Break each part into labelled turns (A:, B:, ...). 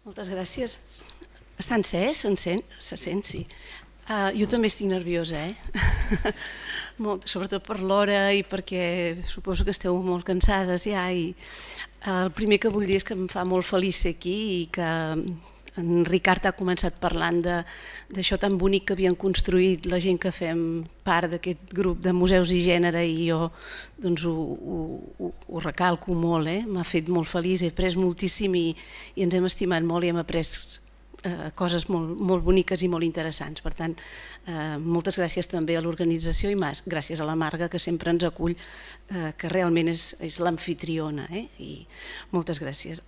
A: Moltes gràcies. Està encès? Se sent, sí. Jo també estic nerviosa, sobretot per l'hora i perquè suposo que esteu molt cansades ja. I el primer que vull dir és que em fa molt feliç ser aquí i que en Ricard ha començat parlant d'això tan bonic que havien construït la gent que fem part d'aquest grup de museus i gènere, i jo doncs ho recalco molt, m'ha fet molt feliç, he après moltíssim i ens hem estimat molt i hem après coses molt boniques i molt interessants. Per tant, moltes gràcies també a l'organització i gràcies a la Marga, que sempre ens acull, que realment és l'amfitriona, i moltes gràcies.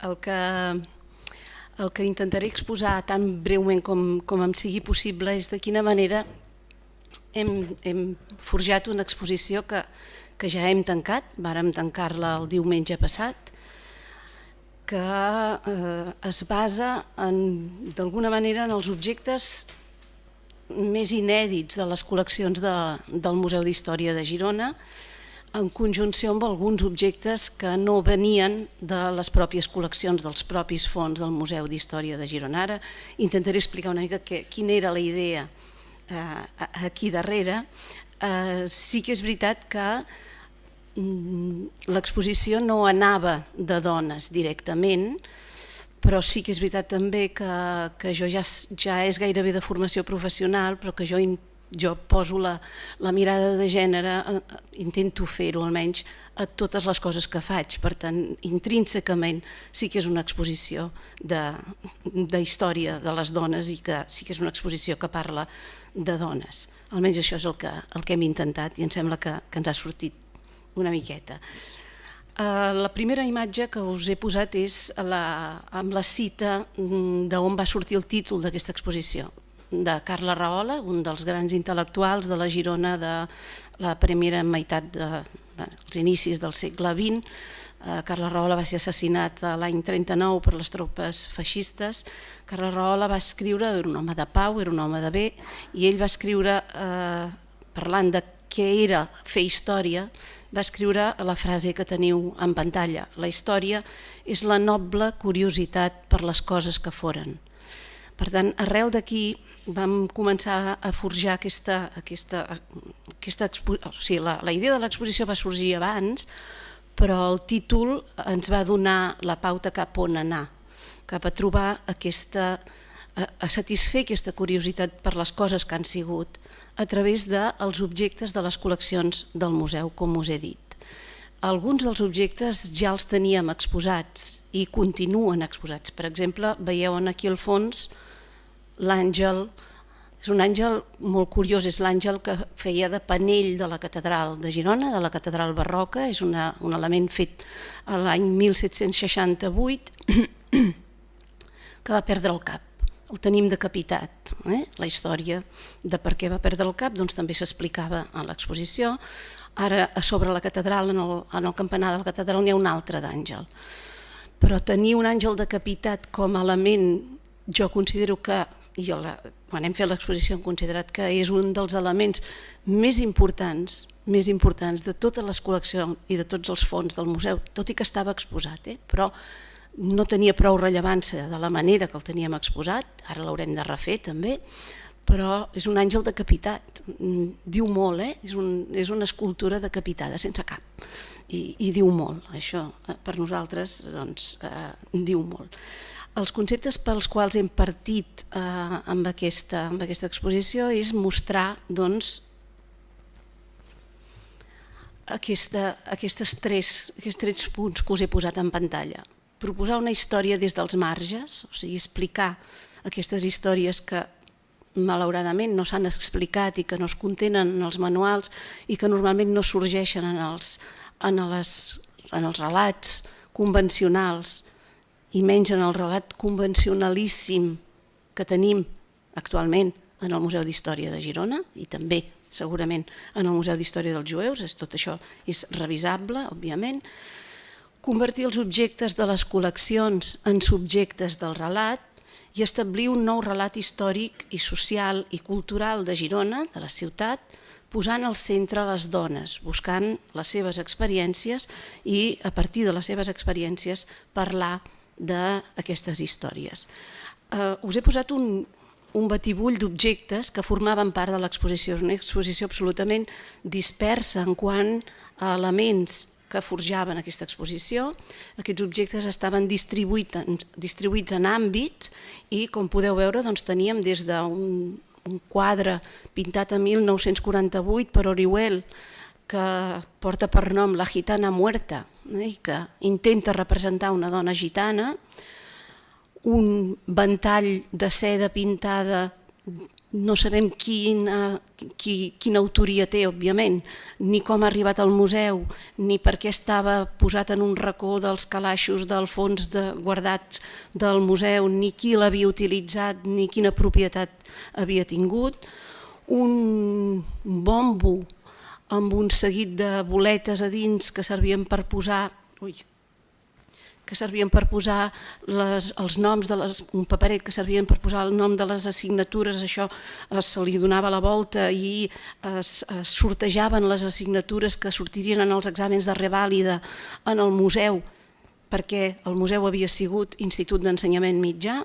A: El que intentaré exposar tan breument com em sigui possible és de quina manera hem forjat una exposició que ja hem tancat, vàrem tancar-la el diumenge passat, que es basa d'alguna manera en els objectes més inèdits de les col·leccions del Museu d'Història de Girona, en conjunció amb alguns objectes que no venien de les pròpies col·leccions, dels propis fons del Museu d'Història de Girona. Ara intentaré explicar una mica quina era la idea aquí darrere. Sí que és veritat que l'exposició no anava de dones directament, però sí que és veritat també que jo ja és gairebé de formació professional, però que jo poso la mirada de gènere, intento fer-ho almenys a totes les coses que faig. Per tant, intrínsecament sí que és una exposició d'història de les dones i que sí que és una exposició que parla de dones. Almenys això és el que hem intentat i em sembla que ens ha sortit una miqueta. La primera imatge que us he posat és amb la cita d'on va sortir el títol d'aquesta exposició, de Carla Rahola, un dels grans intel·lectuals de la Girona de la primera meitat dels inicis del segle XX. Carla Rahola va ser assassinat l'any 39 per les tropes feixistes. Carla Rahola va escriure, era un home de pau, era un home de bé, i ell va escriure, parlant de què era fer història, va escriure la frase que teniu en pantalla: la història és la noble curiositat per les coses que foren. Per tant, arrel d'aquí vam començar a forjar la idea de l'exposició va sorgir abans, però el títol ens va donar la pauta cap on anar, cap a trobar a satisfer aquesta curiositat per les coses que han sigut a través dels objectes de les col·leccions del museu, com us he dit. Alguns dels objectes ja els teníem exposats i continuen exposats. Per exemple, veieu aquí al fons l'àngel. És un àngel molt curiós, és l'àngel que feia de panell de la catedral de Girona, de la catedral barroca. És un element fet l'any 1768 que va perdre el cap. El tenim decapitat. La història de per què va perdre el cap també s'explicava a l'exposició. Ara, a sobre la catedral, en el campanar de la catedral, n'hi ha un altre d'àngel. Però tenir un àngel decapitat com a element, jo considero que, i quan hem fet l'exposició hem considerat que és un dels elements més importants de totes les col·leccions i de tots els fons del museu, tot i que estava exposat, però no tenia prou rellevància de la manera que el teníem exposat, ara l'haurem de refer també, però és un àngel decapitat, diu molt, és una escultura decapitada, sense cap, i diu molt, això per nosaltres diu molt. Els conceptes pels quals hem partit amb aquesta exposició és mostrar aquests tres punts que us he posat en pantalla. Proposar una història des dels marges, o sigui, explicar aquestes històries que malauradament no s'han explicat i que no es contenen en els manuals i que normalment no sorgeixen en els relats convencionals i menys en el relat convencionalíssim que tenim actualment en el Museu d'Història de Girona i també segurament en el Museu d'Història dels Jueus. Tot això és revisable, òbviament. Convertir els objectes de les col·leccions en subjectes del relat i establir un nou relat històric i social i cultural de Girona, de la ciutat, posant al centre les dones, buscant les seves experiències i a partir de les seves experiències parlar d'aquestes històries. Us he posat un batibull d'objectes que formaven part de l'exposició, una exposició absolutament dispersa en quant a elements que forjaven aquesta exposició. Aquests objectes estaven distribuïts en àmbits i, com podeu veure, teníem des d'un quadre pintat en 1948 per Orihuel que porta per nom La gitana muerta i que intenta representar una dona gitana, un ventall de seda pintada, no sabem quina autoria té, òbviament, ni com ha arribat al museu, ni per què estava posat en un racó dels calaixos del fons guardats del museu, ni qui l'havia utilitzat, ni quina propietat havia tingut. Un bombo amb un seguit de boletes a dins que servien per posar els noms, un paperet que servien per posar el nom de les assignatures, això se li donava la volta i es sortejaven les assignatures que sortirien en els exàmens de revàlida en el museu, perquè el museu havia sigut Institut d'Ensenyament Mitjà.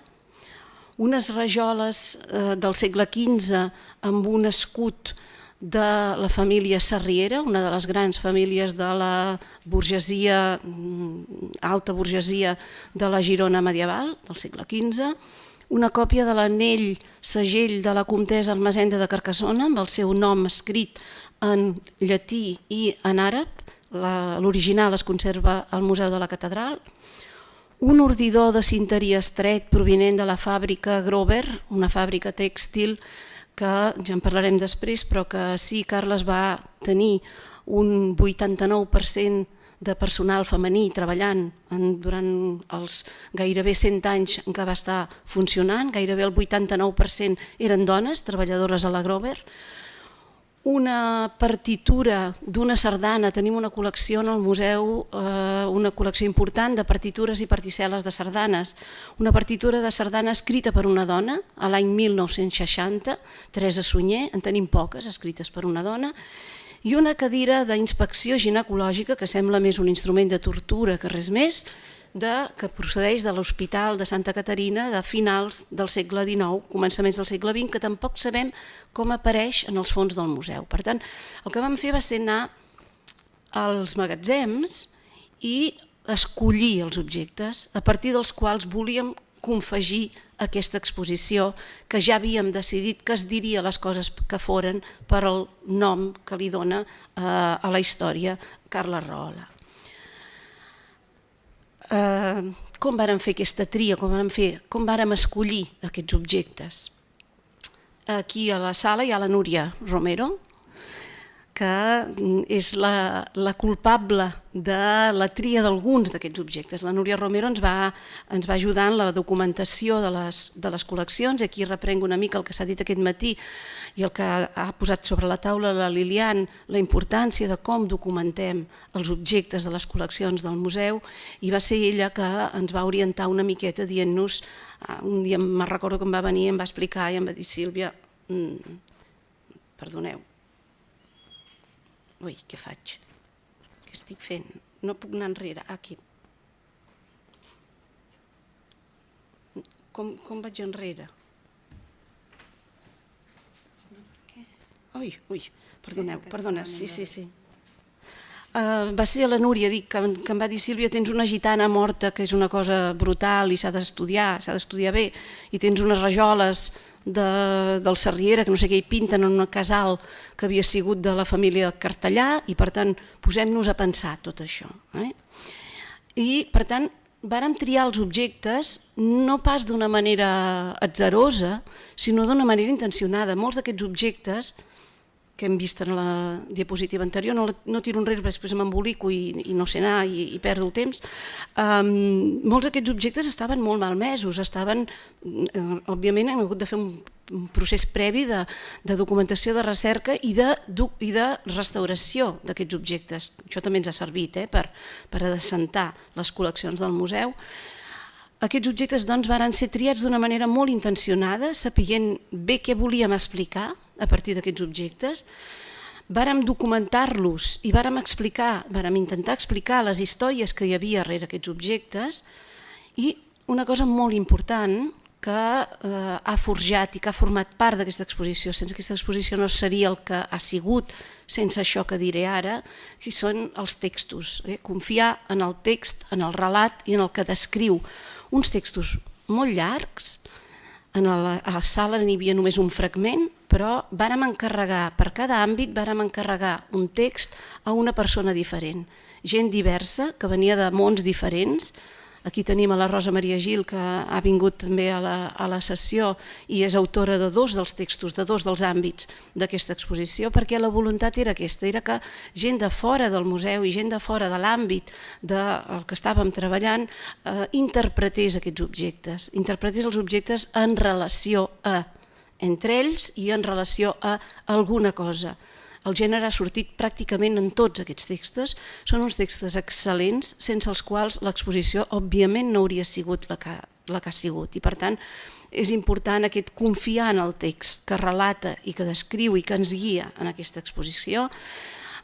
A: Unes rajoles del segle XV amb un escut de la família Sarriera, una de les grans famílies de la burgesia, alta burgesia de la Girona medieval del segle XV, una còpia de l'anell segell de la comtessa Ermessenda de Carcassona amb el seu nom escrit en llatí i en àrab, l'original es conserva al Museu de la Catedral, un ordidor de cinteria estret provinent de la fàbrica Grover, una fàbrica tèxtil que ja en parlarem després, però que sí, Carles va tenir un 89% de personal femení treballant durant els gairebé 100 anys en què va estar funcionant, gairebé el 89% eren dones treballadores a la Grover. Una partitura d'una sardana, tenim una col·lecció en el museu, una col·lecció important de partitures i particel·les de sardanes. Una partitura de sardana escrita per una dona a l'any 1960, Teresa Sunyer, en tenim poques escrites per una dona, i una cadira d'inspecció ginecològica que sembla més un instrument de tortura que res més, que procedeix de l'Hospital de Santa Caterina de finals del segle XIX, començaments del segle XX, que tampoc sabem com apareix en els fons del museu. Per tant, el que vam fer va ser anar als magatzems i escollir els objectes a partir dels quals volíem confegir aquesta exposició que ja havíem decidit que es diria les coses que foren per al nom que li dona a la història Carles Rahola. Com vàrem fer aquesta tria, com vàrem escollir aquests objectes? Aquí a la sala hi ha la Núria Romero, que és la culpable de la tria d'alguns d'aquests objectes. La Núria Romero ens va ajudar en la documentació de les col·leccions. Aquí reprenc una mica el que s'ha dit aquest matí i el que ha posat sobre la taula la Lilian, la importància de com documentem els objectes de les col·leccions del museu, i va ser ella que ens va orientar una miqueta dient-nos, un dia me'n recordo que em va venir i em va explicar i em va dir: Sílvia, perdoneu, ui, què faig? Què estic fent? No puc anar enrere. Aquí. Com vaig enrere? Ui, perdona, sí. Va ser la Núria que em va dir: Sílvia, tens una gitana morta que és una cosa brutal i s'ha d'estudiar bé, i tens unes rajoles del Sarriera, que no sé què hi pinten en un casal que havia sigut de la família Cartellà, i per tant posem-nos a pensar tot això. I per tant vàrem triar els objectes no pas d'una manera atzarosa, sinó d'una manera intencionada. Molts d'aquests objectes que hem vist en la diapositiva anterior, no tiro enrere perquè després m'embolico i no sé anar i perdo el temps, molts d'aquests objectes estaven molt malmesos, òbviament hem hagut de fer un procés previ de documentació, de recerca i de restauració d'aquests objectes. Això també ens ha servit per adescentar les col·leccions del museu. Aquests objectes varen ser triats d'una manera molt intencionada, sapiguent bé què volíem explicar a partir d'aquests objectes. Vàrem documentar-los i vàrem intentar explicar les històries que hi havia darrere aquests objectes, i una cosa molt important que ha forjat i que ha format part d'aquesta exposició. Sense aquesta exposició no seria el que ha sigut, sense això que diré ara, que són els textos. Confiar en el text, en el relat i en el que descriu. Uns textos molt llargs, a la sala n'hi havia només un fragment, però vàrem encarregar, per cada àmbit vàrem encarregar un text a una persona diferent. Gent diversa, que venia de mons diferents. Aquí tenim a la Rosa Maria Gil, que ha vingut també a la sessió i és autora de 2 dels textos, de 2 dels àmbits d'aquesta exposició, perquè la voluntat era aquesta, era que gent de fora del museu i gent de fora de l'àmbit del que estàvem treballant interpretés aquests objectes, interpretés els objectes en relació entre ells i en relació a alguna cosa. El gènere ha sortit pràcticament en tots aquests textos. Són uns textos excel·lents, sense els quals l'exposició òbviament no hauria sigut la que ha sigut. I per tant és important aquest confiar en el text que relata i que descriu i que ens guia en aquesta exposició.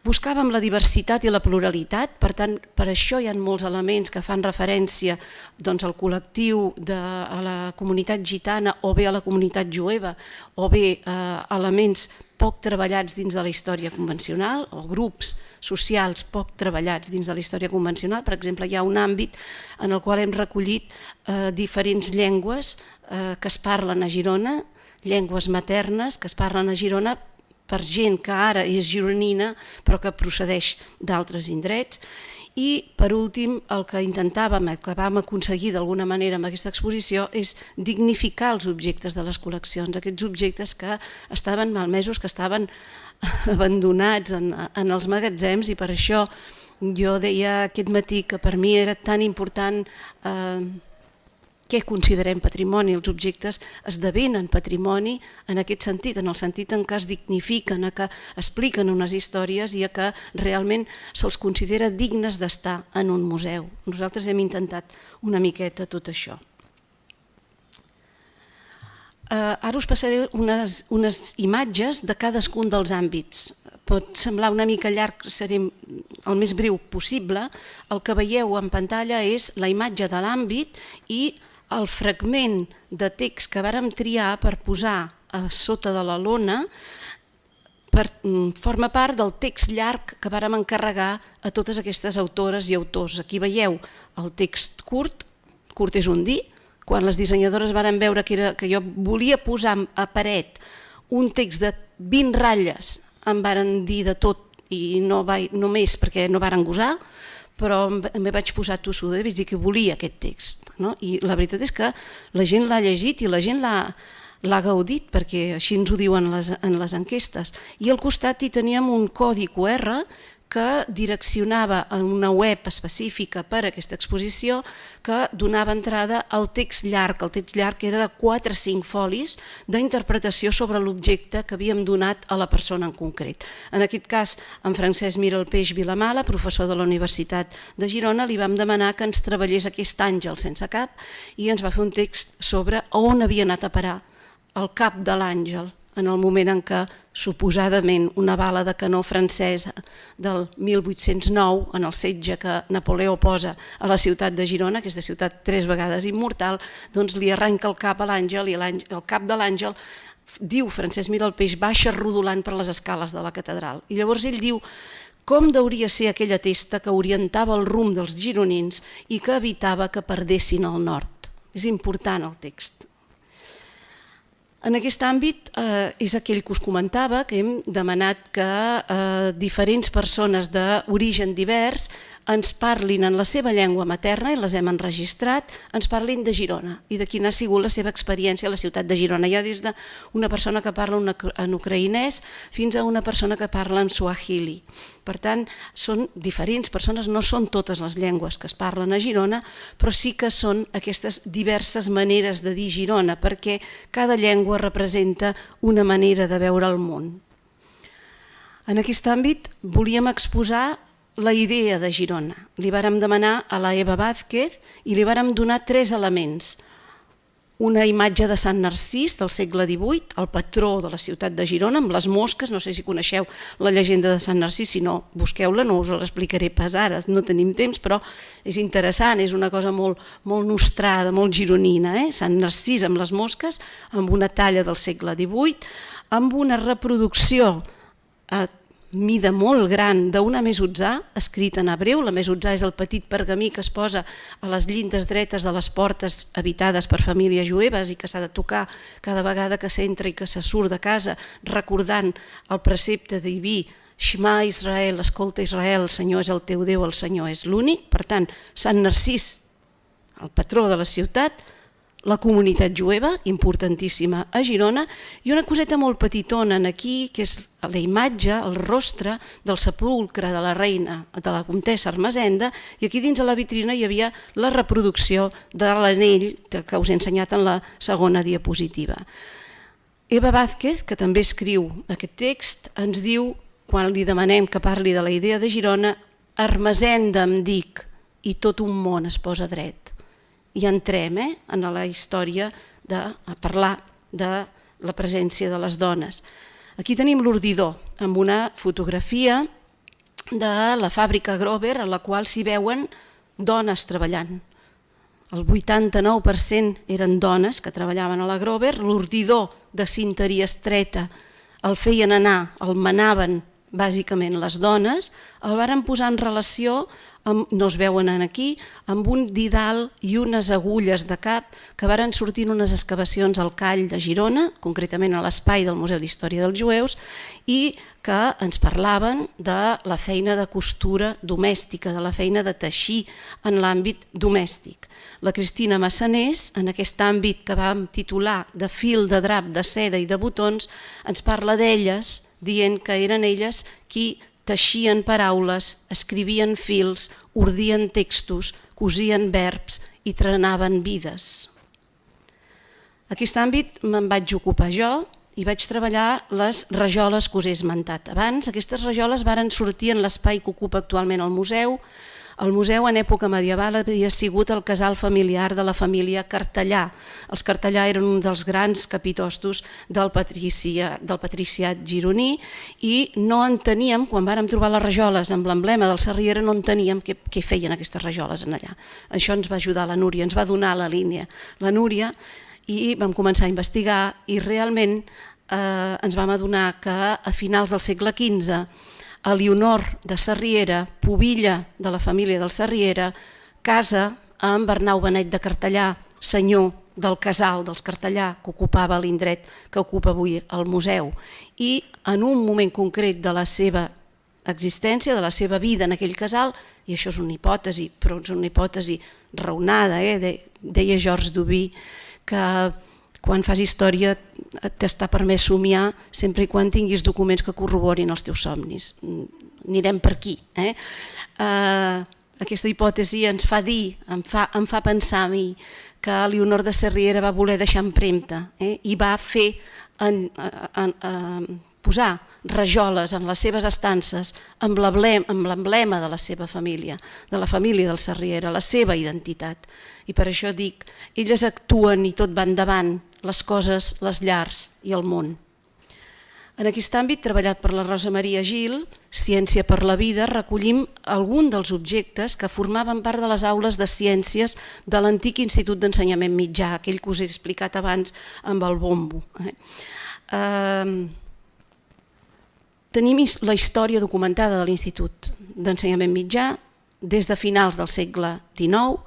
A: Buscàvem la diversitat i la pluralitat, per tant, per això hi ha molts elements que fan referència al col·lectiu de la comunitat gitana o bé a la comunitat jueva o bé elements poc treballats dins de la història convencional o grups socials poc treballats dins de la història convencional. Per exemple, hi ha un àmbit en el qual hem recollit diferents llengües que es parlen a Girona, llengües maternes que es parlen a Girona per gent que ara és gironina però que procedeix d'altres indrets. I per últim el que intentàvem, el que vam aconseguir d'alguna manera amb aquesta exposició és dignificar els objectes de les col·leccions, aquests objectes que estaven malmesos, que estaven abandonats en els magatzems, i per això jo deia aquest matí que per mi era tan important què considerem patrimoni. Els objectes esdevenen patrimoni en aquest sentit, en el sentit en què es dignifiquen, que expliquen unes històries i que realment se'ls considera dignes d'estar en un museu. Nosaltres hem intentat una miqueta tot això. Ara us passaré unes imatges de cadascun dels àmbits. Pot semblar una mica llarg, seré el més breu possible. El que veieu en pantalla és la imatge de l'àmbit i el fragment de text que vàrem triar per posar a sota de la lona forma part del text llarg que vàrem encarregar a totes aquestes autores i autors. Aquí veieu el text curt és un dir. Quan les dissenyadores varen veure que jo volia posar a paret un text de 20 ratlles, em varen dir de tot i no més perquè no varen gosar, però em vaig posar tossuda i vaig dir que volia aquest text. I la veritat és que la gent l'ha llegit i la gent l'ha gaudit, perquè així ens ho diuen en les enquestes. I al costat hi teníem un codi QR que direccionava a una web específica per a aquesta exposició que donava entrada al text llarg. El text llarg era de 4 o 5 folis d'interpretació sobre l'objecte que havíem donat a la persona en concret. En aquest cas, en Francesc Miralpeix Vilamala, professor de la Universitat de Girona, li vam demanar que ens treballés aquest àngel sense cap i ens va fer un text sobre on havia anat a parar el cap de l'àngel en el moment en què, suposadament, una bala de canó francesa del 1809, en el setge que Napoleó posa a la ciutat de Girona, aquesta ciutat 3 vegades immortal, doncs li arrenca el cap a l'àngel i el cap de l'àngel, diu Francesc Miralpeix, baixa rodolant per les escales de la catedral. I llavors ell diu com hauria ser aquella testa que orientava el rumb dels gironins i que evitava que perdessin el nord. És important el text. En aquest àmbit és aquell que us comentava, que hem demanat que diferents persones d'origen divers ens parlin en la seva llengua materna, i les hem enregistrat, ens parlin de Girona i de quina ha sigut la seva experiència a la ciutat de Girona. Hi ha des d'una persona que parla en ucraïnès fins a una persona que parla en suahili. Per tant, són diferents persones, no són totes les llengües que es parlen a Girona, però sí que són aquestes diverses maneres de dir Girona, perquè cada llengua representa una manera de veure el món. En aquest àmbit volíem exposar la idea de Girona. Li vàrem demanar a la Eva Vázquez i li vàrem donar 3 elements. una imatge de Sant Narcís del segle XVIII, el patró de la ciutat de Girona, amb les mosques. No sé si coneixeu la llegenda de Sant Narcís, si no, busqueu-la, no us l'explicaré pas ara, no tenim temps, però és interessant, és una cosa molt nostrada, molt gironina. Sant Narcís amb les mosques, amb una talla del segle XVIII, amb una reproducció a mida molt gran d'una mesutzà escrita en hebreu. La mesutzà és el petit pergamí que es posa a les llindes dretes de les portes habitades per famílies jueves i que s'ha de tocar cada vegada que s'entra i que se surt de casa, recordant el precepte diví: Shema Israel, escolta Israel, el Senyor és el teu Déu, el Senyor és l'únic. Per tant, Sant Narcís, el patró de la ciutat, la comunitat jueva, importantíssima a Girona, i una coseta molt petitona aquí, que és la imatge, el rostre del sepulcre de la reina, de la comtessa Ermessenda, i aquí dins de la vitrina hi havia la reproducció de l'anell que us he ensenyat en la segona diapositiva. Eva Vázquez, que també escriu aquest text, ens diu, quan li demanem que parli de la idea de Girona: Ermessenda em dic, i tot un món es posa dret. I entrem en la història a parlar de la presència de les dones. Aquí tenim l'ordidor, amb una fotografia de la fàbrica Grover, en la qual s'hi veuen dones treballant. El 89% eren dones que treballaven a la Grover. L'ordidor de cinteria estreta el feien anar, el manaven bàsicament les dones, el varen posar en relació, no es veuen aquí, amb un didal i unes agulles de cap que varen sortir en unes excavacions al Call de Girona, concretament a l'espai del Museu d'Història dels Jueus, i que ens parlaven de la feina de costura domèstica, de la feina de teixir en l'àmbit domèstic. La Cristina Massanés, en aquest àmbit que vam titular de fil de drap, de seda i de botons, ens parla d'elles, dient que eren elles qui teixien paraules, escrivien fils, ordien textos, cosien verbs i trenaven vides. Aquest àmbit me'n vaig ocupar jo i vaig treballar les rajoles que us he esmentat abans. Aquestes rajoles varen sortir en l'espai que ocupa actualment el museu. El museu en època medieval havia sigut el casal familiar de la família Cartellà. Els Cartellà eren un dels grans capitostos del patriciat gironí i no enteníem, quan vàrem trobar les rajoles amb l'emblema del Sarriera, no enteníem què feien aquestes rajoles allà. Això ens va ajudar la Núria, ens va donar la línia. La Núria, i vam començar a investigar i realment ens vam adonar que a finals del segle XV Elionor de Sarriera, pubilla de la família del Sarriera, casa amb Arnau Benet de Cartellà, senyor del casal dels Cartellà, que ocupava l'indret que ocupa avui el museu. I en un moment concret de la seva existència, de la seva vida en aquell casal, i això és una hipòtesi, però és una hipòtesi raonada, deia Georges Duby, que quan fas història t'està permès somiar sempre i quan tinguis documents que corroborin els teus somnis. Anirem per aquí. Aquesta hipòtesi ens fa dir, em fa pensar a mi, que Elionor de Sarriera va voler deixar empremta i va fer posar rajoles en les seves estances amb l'emblema de la seva família, de la família del Sarriera, la seva identitat. I per això dic, elles actuen i tot va endavant, les coses, les llars i el món. En aquest àmbit, treballat per la Rosa Maria Gil, Ciència per la vida, recollim alguns dels objectes que formaven part de les aules de ciències de l'antic Institut d'Ensenyament Mitjà, aquell que us he explicat abans amb el bombo. Tenim la història documentada de l'Institut d'Ensenyament Mitjà des de finals del segle XIX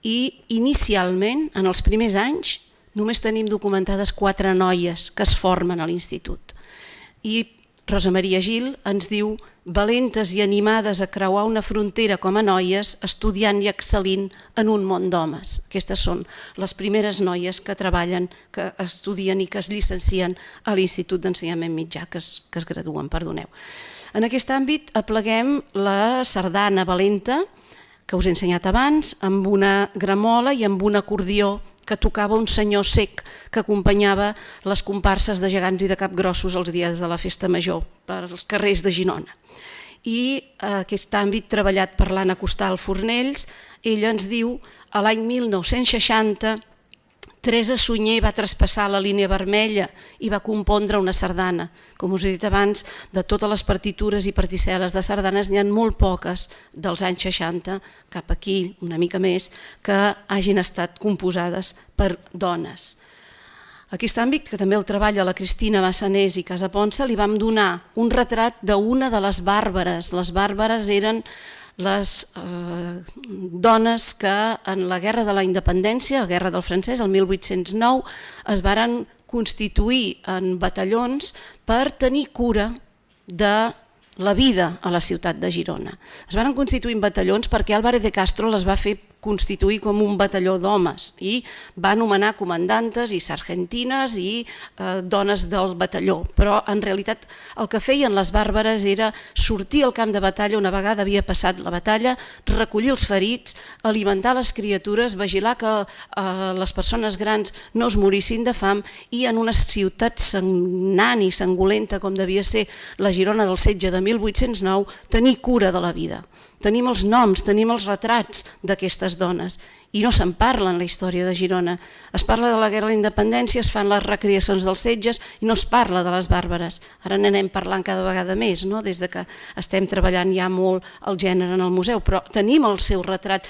A: i inicialment, en els primers anys, només tenim documentades 4 noies que es formen a l'Institut. I Rosa Maria Gil ens diu: valentes i animades a creuar una frontera com a noies, estudiant i excel·lint en un món d'homes. Aquestes són les primeres noies que treballen, que estudien i que es llicencien a l'Institut d'Ensenyament Mitjà, que es graduen, perdoneu. En aquest àmbit apleguem la sardana valenta, que us he ensenyat abans, amb una gramola i amb un acordió que tocava un senyor cec que acompanyava les comparses de gegants i de capgrossos els dies de la festa major per als carrers de Girona. I aquest àmbit treballat per l'Anna Costal Fornells, ella ens diu a l'any 1960 Teresa Sunyer va traspassar la línia vermella i va compondre una sardana. Com us he dit abans, de totes les partitures i particel·les de sardanes n'hi ha molt poques dels anys 60, cap aquí una mica més, que hagin estat composades per dones. Aquest àmbit, que també el treballa la Cristina Massanés i Casaponsa, li vam donar un retrat d'una de les bàrbares. Les bàrbares eren les dones que en la Guerra de la Independència, la Guerra del Francès, el 1809, es varen constituir en batallons per tenir cura de la vida a la ciutat de Girona. Es van constituir en batallons perquè Álvarez de Castro les va fer constituir com un batalló d'homes i va anomenar comandantes i sargentines i dones del batalló, però en realitat el que feien les bàrbares era sortir al camp de batalla una vegada havia passat la batalla, recollir els ferits, alimentar les criatures, vigilar que les persones grans no es morissin de fam i en una ciutat sagnant i sangolenta com devia ser la Girona del setge de 1809 tenir cura de la vida. Tenim els noms, tenim els retrats d'aquestes dones i no se'n parla en la història de Girona. Es parla de la Guerra de la Independència, es fan les recreacions dels setges i no es parla de les bàrbares. Ara n'anem parlant cada vegada més, no? Des de que estem treballant ja molt el gènere en el museu, però tenim el seu retrat.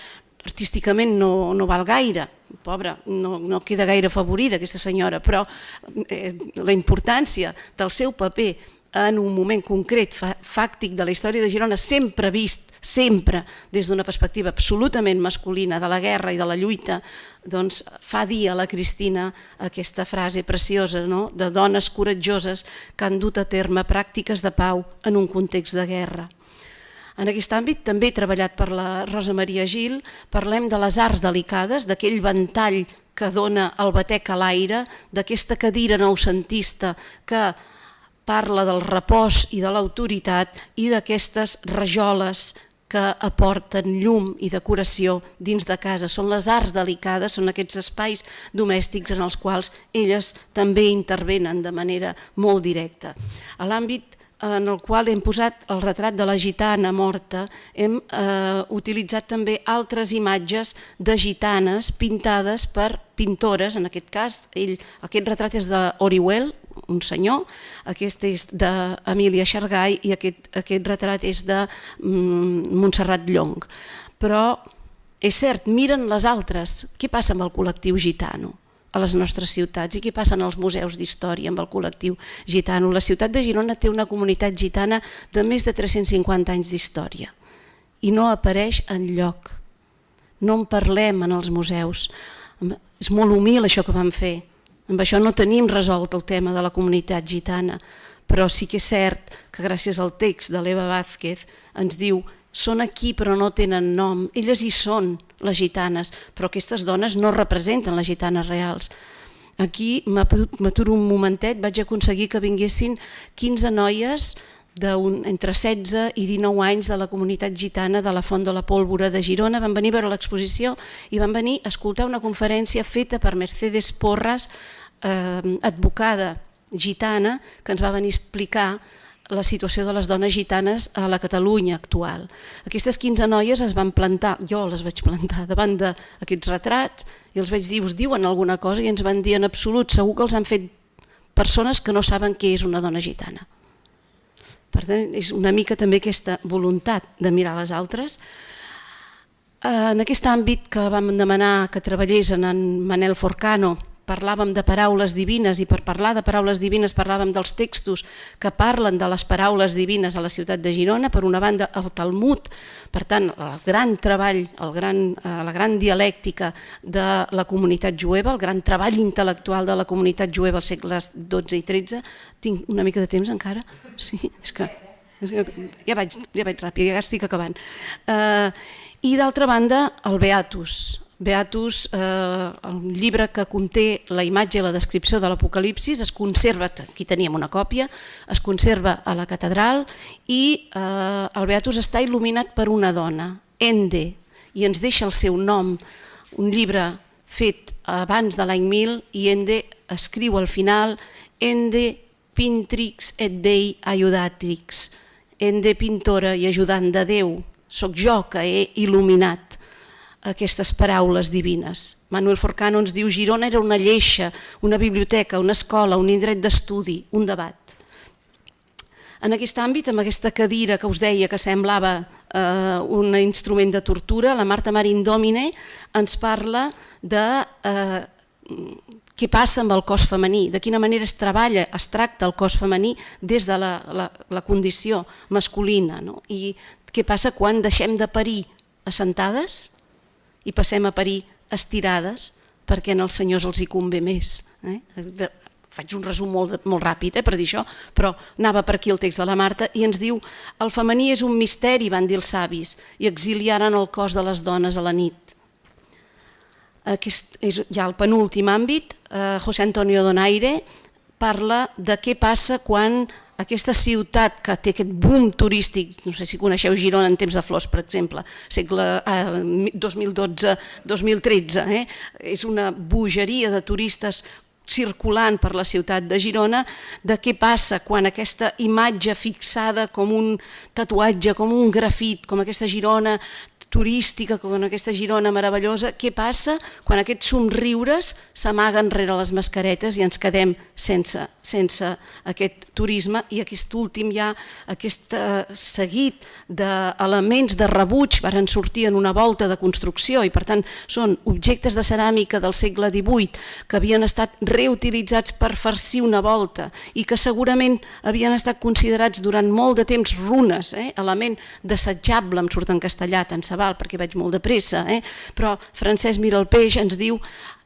A: Artísticament no val gaire, pobra, no queda gaire afavorida aquesta senyora, però la importància del seu paper en un moment concret, fàctic de la història de Girona, sempre vist, sempre des d'una perspectiva absolutament masculina de la guerra i de la lluita, doncs fa dir a la Cristina aquesta frase preciosa de dones coratjoses que han dut a terme pràctiques de pau en un context de guerra. En aquest àmbit, també treballat per la Rosa Maria Gil, parlem de les arts delicades, d'aquell ventall que dona el batec a l'aire, d'aquesta cadira noucentista que parla del repòs i de l'autoritat i d'aquestes rajoles que aporten llum i decoració dins de casa. Són les arts delicades, són aquests espais domèstics en els quals elles també intervenen de manera molt directa. A l'àmbit en el qual hem posat el retrat de la gitana morta, hem utilitzat també altres imatges de gitanes pintades per pintores, en aquest cas, aquest retrat és d'Orihuel, un senyor, aquest és d'Emília Xargay i aquest retrat és de Montserrat Llong. Però és cert, miren les altres, què passa amb el col·lectiu gitano a les nostres ciutats i què passa en els museus d'història amb el col·lectiu gitano. La ciutat de Girona té una comunitat gitana de més de 350 anys d'història i no apareix enlloc. No en parlem en els museus. És molt humil això que vam fer. Amb això no tenim resolt el tema de la comunitat gitana, però sí que és cert que gràcies al text de l'Eva Vázquez ens diu són aquí però no tenen nom, elles hi són les gitanes, però aquestes dones no representen les gitanes reals. Aquí m'aturo un momentet, vaig aconseguir que vinguessin 15 noies entre 16 i 19 anys de la comunitat gitana de la Font de la Pólvora de Girona, van venir a veure l'exposició i van venir a escoltar una conferència feta per Mercedes Porras, advocada gitana, que ens va venir a explicar la situació de les dones gitanes a la Catalunya actual. Aquestes 15 noies es van plantar, jo les vaig plantar davant d'aquests retrats i els vaig dir, us diuen alguna cosa? I ens van dir en absolut, segur que els han fet persones que no saben què és una dona gitana. Per tant, és una mica també aquesta voluntat de mirar les altres. En aquest àmbit que vam demanar que treballés en Manel Forcano, parlàvem de paraules divines i per parlar de paraules divines parlàvem dels textos que parlen de les paraules divines a la ciutat de Girona, per una banda el Talmud, per tant el gran treball, la gran dialèctica de la comunitat jueva, el gran treball intel·lectual de la comunitat jueva als segles XII i XIII. Tinc una mica de temps encara? Sí, és que ja vaig ràpid, ja estic acabant. I d'altra banda el Beatus. Beatus, el llibre que conté la imatge i la descripció de l'Apocalipsis, es conserva, aquí teníem una còpia, es conserva a la catedral i el Beatus està il·luminat per una dona, Ende, i ens deixa el seu nom, un llibre fet abans de l'any 1000 i Ende escriu al final Ende Pintrix et Dei Aiudatrix, Ende pintora i ajudant de Déu, soc jo que he il·luminat aquestes paraules divines. Manuel Forcano ens diu: Girona era una lleixa, una biblioteca, una escola, un indret d'estudi, un debat. En aquest àmbit, amb aquesta cadira que us deia que semblava un instrument de tortura, la Marta Marín Domine ens parla de què passa amb el cos femení, de quina manera es treballa, es tracta el cos femení des de la condició masculina, no? I què passa quan deixem de parir assentades i passem a parir estirades perquè als senyors els hi convé més. Faig un resum molt ràpid per dir això, però anava per aquí el text de la Marta i ens diu: el femení és un misteri, van dir els savis, i exiliaren el cos de les dones a la nit. Aquest és ja el penúltim àmbit. José Antonio Donaire parla de què passa quan aquesta ciutat que té aquest boom turístic, no sé si coneixeu Girona en temps de flors, per exemple, segle 2012-2013, és una bogeria de turistes circulant per la ciutat de Girona, de què passa quan aquesta imatge fixada com un tatuatge, com un grafit, com aquesta Girona turística, com aquesta Girona meravellosa, què passa quan aquests somriures s'amaguen rere les mascaretes i ens quedem sense aquest turisme. I aquest últim ja, aquest seguit d'elements de rebuig varen sortir en una volta de construcció i per tant són objectes de ceràmica del segle XVIII que havien estat reutilitzats per farcir una volta i que segurament havien estat considerats durant molt de temps runes, element desitjable, em surt en castellà tant se val perquè vaig molt de pressa, però Francesc Miralpeix ens diu: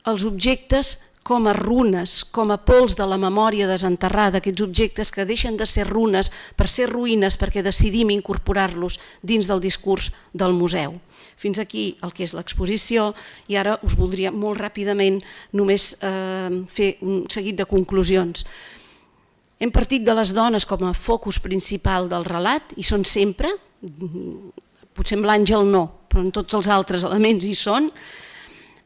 A: els objectes com a runes, com a pols de la memòria desenterrada, aquests objectes que deixen de ser runes per ser ruïnes perquè decidim incorporar-los dins del discurs del museu. Fins aquí el que és l'exposició i ara us voldria molt ràpidament només fer un seguit de conclusions. Hem partit de les dones com a focus principal del relat i són sempre, potser amb l'Àngel no, però en tots els altres elements hi són.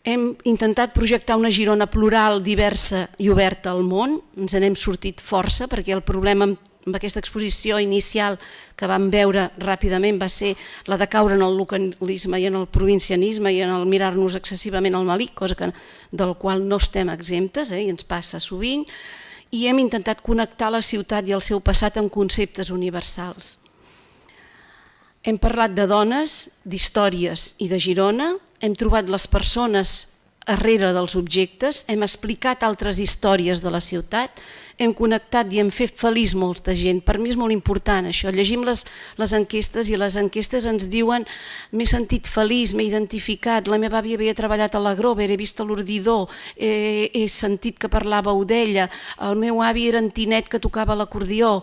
A: Hem intentat projectar una Girona plural, diversa i oberta al món. Ens n'hem sortit força perquè el problema amb aquesta exposició inicial que vam veure ràpidament va ser la de caure en el localisme i en el provincianisme i en el mirar-nos excessivament al malic, cosa del qual no estem exemptes i ens passa sovint. I hem intentat connectar la ciutat i el seu passat amb conceptes universals. Hem parlat de dones, d'històries i de Girona, hem trobat les persones darrere dels objectes, hem explicat altres històries de la ciutat, hem connectat i hem fet feliç molta gent. Per mi és molt important això. Llegim les enquestes i les enquestes ens diuen: m'he sentit feliç, m'he identificat, la meva àvia havia treballat a la Grover, he vist l'ordidor, he sentit que parlàveu d'ella, el meu avi era en Tinet que tocava l'acordió,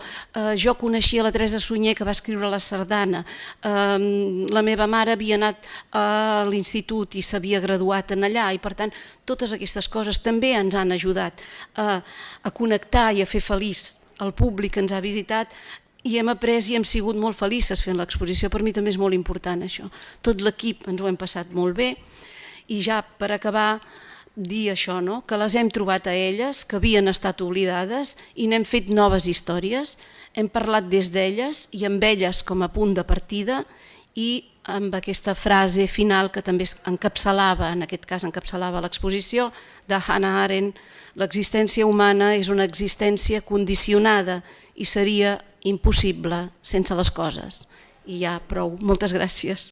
A: jo coneixia la Teresa Sunyer que va escriure la sardana, la meva mare havia anat a l'institut i s'havia graduat en allà i per tant totes aquestes coses també ens han ajudat a connectar i a fer feliç el públic que ens ha visitat i hem après i hem sigut molt felices fent l'exposició. Per mi també és molt important això. Tot l'equip ens ho hem passat molt bé i ja per acabar dir això, que les hem trobat a elles, que havien estat oblidades i n'hem fet noves històries, hem parlat des d'elles i amb elles com a punt de partida i amb aquesta frase final que també encapçalava, en aquest cas encapçalava l'exposició, de Hannah Arendt: l'existència humana és una existència condicionada i seria impossible sense les coses. I ja prou. Moltes gràcies.